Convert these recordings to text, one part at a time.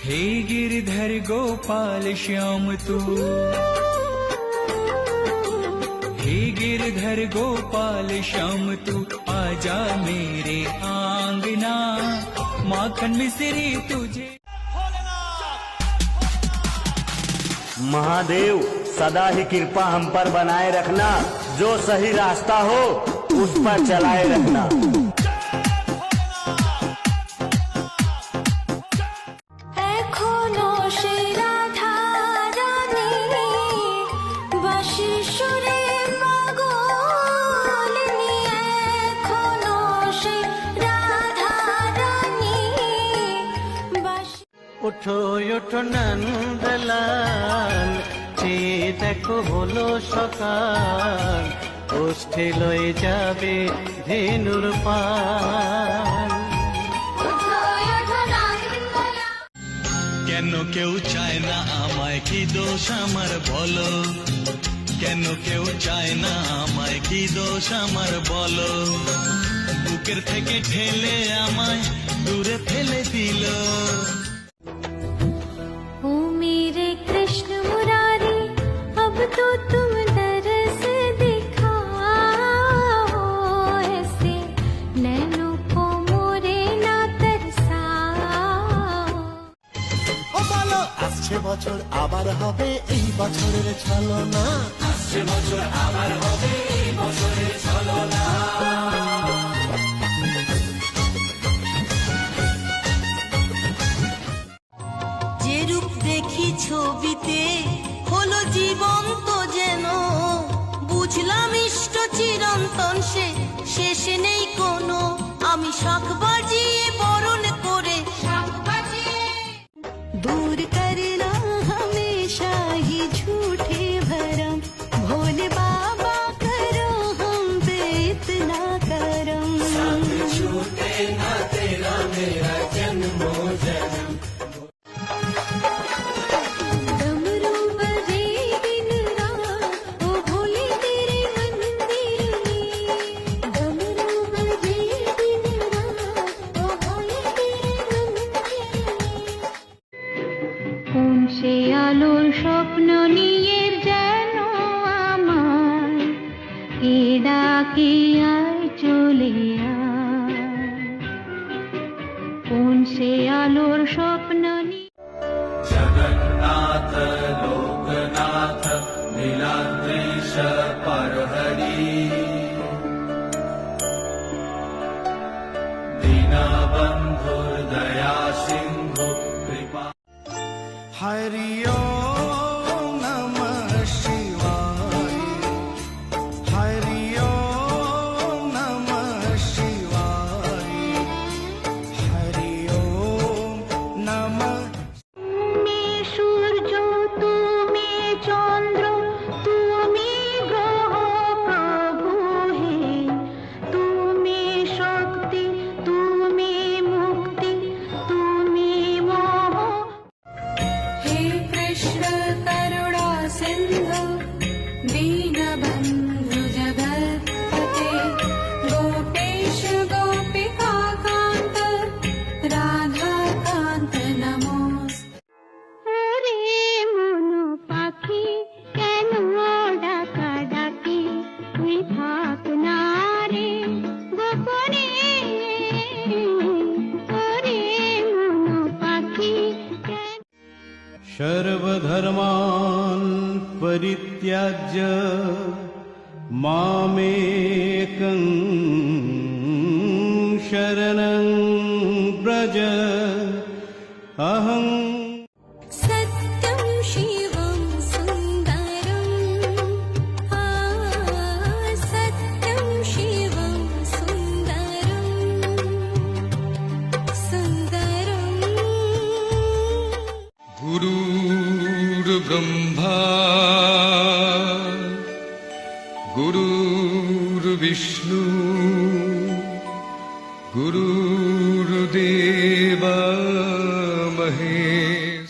हे गिरधर गोपाल श्याम तू, हे गिरधर गोपाल श्याम तू, आजा मेरे आंगना, माखन मिश्री तुझे। महादेव सदा ही कृपा हम पर बनाए रखना, जो सही रास्ता हो उस पर चलाए रखना। ওঠো ওঠো নন্দলাল, চেয়ে দেখো হলো সকাল, ওষ্ঠে লয়ে যাবে ধেনুর পাল। কেন কেউ চায় না আমায়, কি দোষ আমার বলো, কেন কেউ চায় না আমায়, কি দোষ আমার বলো, বুকের থেকে ঠেলে আমায় দূরে ফেলে দিল। तो तुम दरस दिखाओ, ऐसे नैनों को मोरे ना तरसाओ। ও বলো আসছে বছর আবার হবে এই বছরের ছলনা, আসছে বছর আবার হবে এই বছরের ছলনা। যে রূপ দেখি ছবিতে হলো জীবন্ত যেন, বুঝলাম ইষ্ট চিরন্তন সে, শেষ নেই কোনো। আমি শাখ বাজিয়ে বরণ করে दूर करना हमेशा ही झूठे भरम, भोले बाबा करो हम पे इतना करम। छूटे ना तेरा मेरा जन्मो जन्म। সে আলোর স্বপ্ন নিয়ে যেন আমায় এ ডাকে আয় চলে আয়, কোন সে আলোর স্বপ্ন নিয়ে। जगन्नाथ लोकनाथ नीलाद्रीश परहरि, दीनबन्धु दया सिंधु कृपा। हरि ओम नमः शिवाय, हरि ओम नमः शिवाय, हरि ओम नमः। তুমি সূর্য, তুমি চন্দ্র, তুমি গ্রহ প্রভু হে, তুমি শক্তি, তুমি মুক্তি, তুমি মোহ। हे कृष्ण करुणा सिंधु, दीनबन्धु जगत्पते, गोपेश गोपिका कान्त, राधा कान्त नमोस्तुते। रे मनु पाखी केन डाका डाकी, तुई थाक ना रे गोपने। रे मनु पाखी सर्वधर्मान् परित्याज्य मामेकं शरणं व्रज, अहं सत्यं शिवं सुन्दरम्, सत्यं शिवं सुन्दरम्, सुन्दरम्। गुरुर्ब्रह्मा गुरुर्विष्णु गुरुर्देव महेश।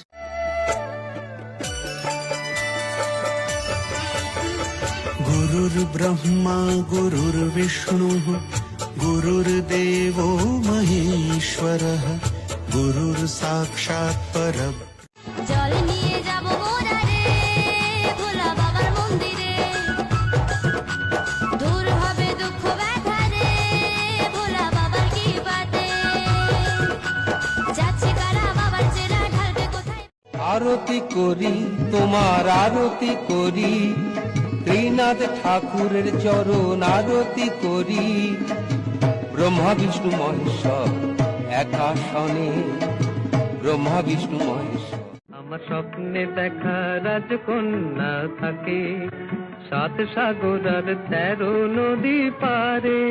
गुरुर्ब्रह्मा गुरुर्विष्णु गुरुर्देवो महेश्वरः, गुरुर साक्षात परब জল নিয়ে যাব মোরা রে ভোলা বাবার মন্দিরে দূর হবে দুঃখ ব্যথা রে ভোলা বাবার কৃপাতে যাচ্ছে কারা বাবার চেলা ঢালবে কোথায় আরতি করি তোমার আরতি করি ত্রিনাথ ঠাকুরের চরণ আরতি করি ব্রহ্মা বিষ্ণু মহেশ্বর একাশনে ব্রহ্মা বিষ্ণু মহেশ্বর আমার স্বপ্নে দেখা রাজকন্যা থাকে 7 সাগর আর 13 নদী পারে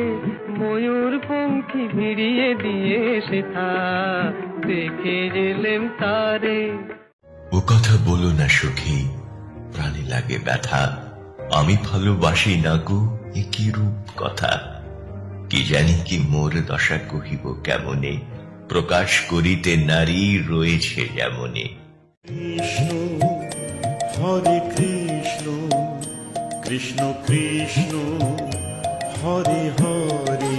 ময়ূর পঙ্খী ভিড়িয়ে দিয়ে সেথা দেখে গেলেম তারে ও কথা বলো না সখী প্রাণে লাগে ব্যথা আমি ভালোবাসি না গো এ কি রূপ কথা কি জানি কি মোর দশা কহিব কেমনে প্রকাশ করিতে নারী রয়েছে যেমনে কৃষ্ণ হরে কৃষ্ণ কৃষ্ণ কৃষ্ণ হরে হরে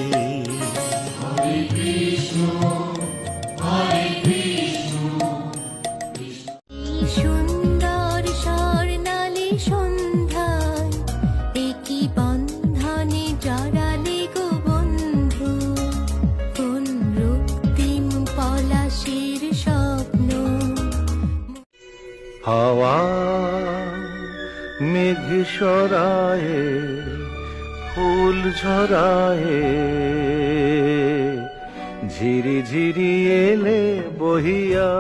এই সুন্দর স্বর্ণালী সন্ধ্যায় একই বন্ধনে জড়ালে গো বন্ধু কোন রক্তিম পলাশের স্বপ্ন হাওয়া মেঘ সরায়ে ফুল ঝরায়ে ঝিরি ঝিরি এলে বহিয়া